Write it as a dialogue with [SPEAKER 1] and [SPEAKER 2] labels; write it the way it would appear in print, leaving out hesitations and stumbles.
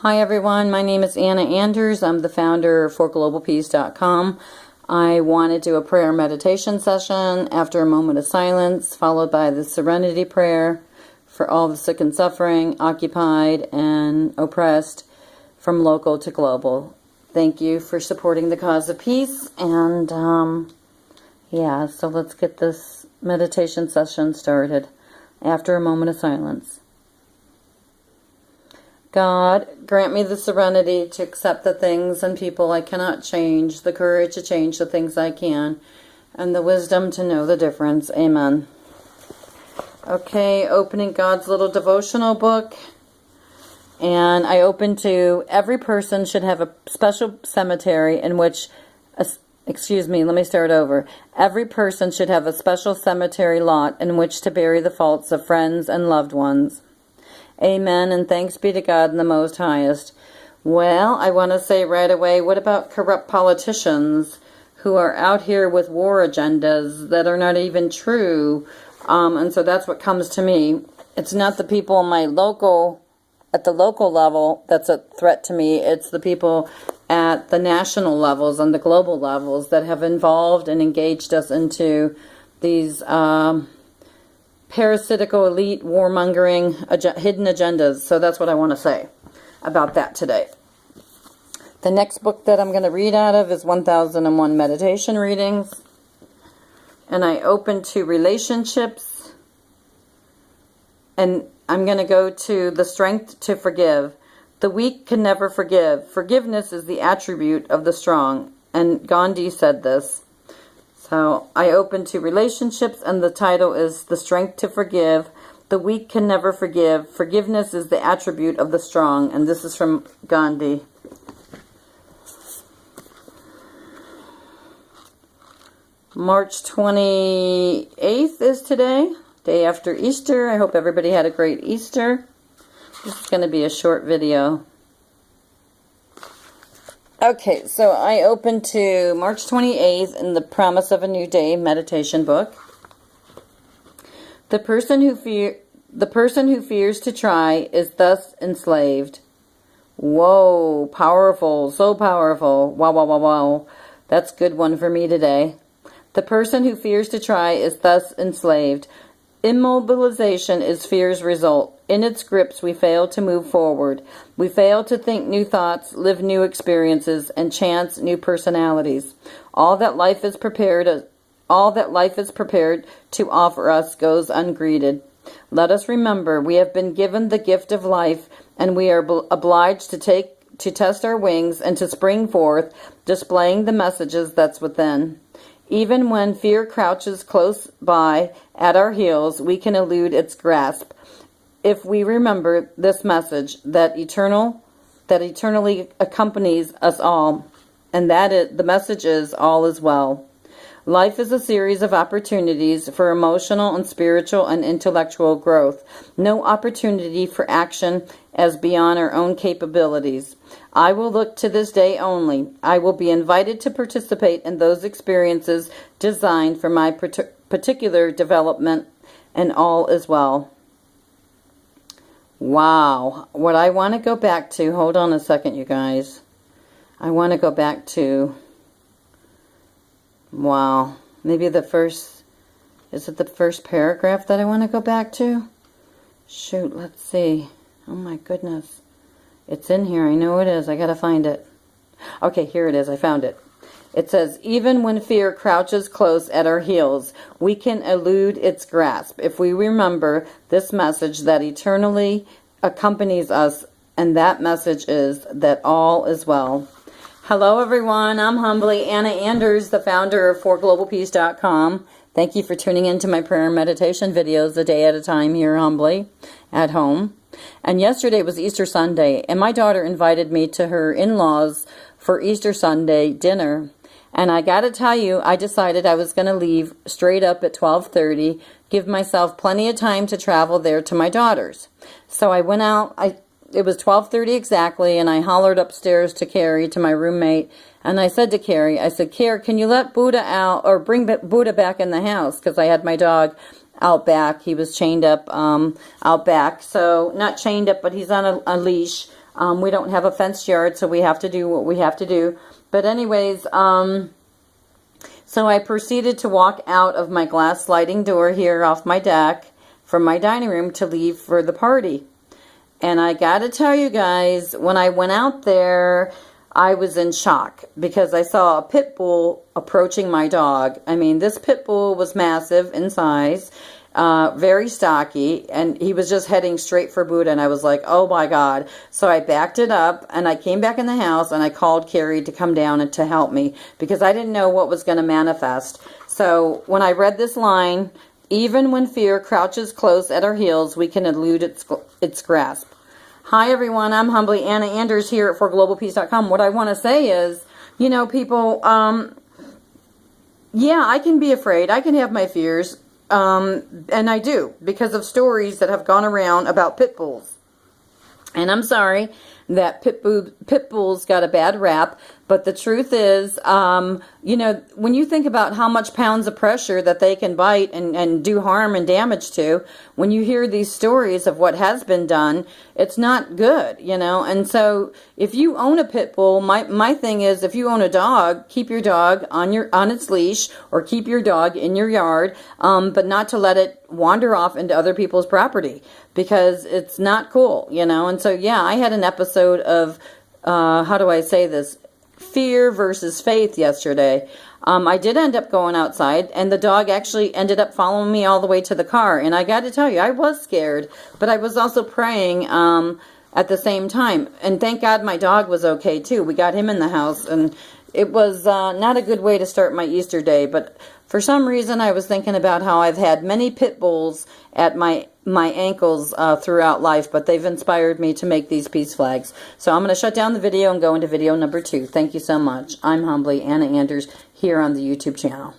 [SPEAKER 1] Hi everyone, my name is Anna Anders. I'm the founder of 4GLOBALPEACE.com. I want to do a prayer meditation session after a moment of silence, followed by the serenity prayer for all the sick and suffering, occupied and oppressed, from local to global. Thank you for supporting the cause of peace. And so let's get this meditation session started after a moment of silence. God, grant me the serenity to accept the things and people I cannot change, the courage to change the things I can, and the wisdom to know the difference. Amen. Okay, opening God's little devotional book. And I open to every person should have a special cemetery in which, Every person should have a special cemetery lot in which to bury the faults of friends and loved ones. Amen, and thanks be to God in the most highest. Well, I want to say right away, what about corrupt politicians who are out here with war agendas that are not even true? And so that's what comes to me. It's not the people at the local level that's a threat to me. It's the people at the national levels and the global levels that have involved and engaged us into these parasitical, elite, warmongering, hidden agendas. So that's what I want to say about that today. The next book that I'm going to read out of is 1001 Meditation Readings. And I open to relationships. And I'm going to go to the strength to forgive. The weak can never forgive. Forgiveness is the attribute of the strong. And Gandhi said this. So I open to relationships, and the title is The Strength to Forgive. The weak can never forgive. Forgiveness is the attribute of the strong. And this is from Gandhi. March 28th is today, day after Easter. I hope everybody had a great Easter. This is going to be a short video. Okay, so I open to March 28th in the Promise of a New Day meditation book. The person who fears to try is thus enslaved. Whoa, powerful, so powerful. Wow, wow, wow, wow. That's a good one for me today. The person who fears to try is thus enslaved. Immobilization is fear's result. In its grips, we fail to move forward. We fail to think new thoughts, live new experiences, and chance new personalities. All that life is prepared to offer us goes ungreeted. Let us remember we have been given the gift of life, and we are obliged to test our wings and to spring forth, displaying the messages that's within. Even when fear crouches close by at our heels, we can elude its grasp. If we remember this message that eternally accompanies us all, and the message is all is well. Life is a series of opportunities for emotional and spiritual and intellectual growth. No opportunity for action as beyond our own capabilities. I will look to this day only. I will be invited to participate in those experiences designed for my particular development, and all is well. Wow. What I want to go back to, hold on a second, you guys. I want to go back to, wow, maybe is it the first paragraph that I want to go back to? Shoot, let's see. Oh my goodness. It's in here. I know it is. I got to find it. Okay, here it is. I found it. It says, even when fear crouches close at our heels, we can elude its grasp if we remember this message that eternally accompanies us, and that message is that all is well. Hello, everyone. I'm humbly Anna Anders, the founder of 4GLOBALPEACE.com. Thank you for tuning into my prayer and meditation videos a day at a time here humbly at home. And yesterday was Easter Sunday, and my daughter invited me to her in-laws for Easter Sunday dinner. And I got to tell you, I decided I was going to leave straight up at 12:30, give myself plenty of time to travel there to my daughter's. So I went out, it was 12:30 exactly, and I hollered upstairs to Carrie, to my roommate, and I said to Carrie, I said, Carrie, can you let Buddha out, or bring Buddha back in the house? Because I had my dog out back. He was chained up out back. So, not chained up, but he's on a leash We don't have a fenced yard, so we have to do what we have to do. But anyways, so I proceeded to walk out of my glass sliding door here off my deck from my dining room to leave for the party. And I gotta tell you guys, when I went out there, I was in shock because I saw a pit bull approaching my dog. I mean, this pit bull was massive in size, very stocky, and he was just heading straight for Buddha, and I was like, oh my God. So I backed it up, and I came back in the house, and I called Carrie to come down and to help me because I didn't know what was going to manifest. So when I read this line, even when fear crouches close at our heels, we can elude its grasp. Hi everyone, I'm humbly Anna Anders here at 4GLOBALPEACE.com. What I want to say is, you know, people, yeah, I can be afraid. I can have my fears, and I do, because of stories that have gone around about pit bulls. And I'm sorry that pit bulls got a bad rap, but the truth is, you know, when you think about how much pounds of pressure that they can bite and do harm and damage to, when you hear these stories of what has been done, it's not good, you know. And so if you own a pit bull, my thing is, if you own a dog, keep your dog on its leash, or keep your dog in your yard, but not to let it wander off into other people's property, because it's not cool, you know. And so yeah, I had an episode of how do I say this, fear versus faith yesterday. I did end up going outside, and the dog actually ended up following me all the way to the car. And I got to tell you, I was scared, but I was also praying at the same time. And thank God my dog was okay too. We got him in the house, and it was not a good way to start my Easter day. But for some reason, I was thinking about how I've had many pit bulls at my ankles throughout life, but they've inspired me to make these peace flags. So I'm going to shut down the video and go into video number 2. Thank you so much. I'm humbly Anna Anders here on the YouTube channel.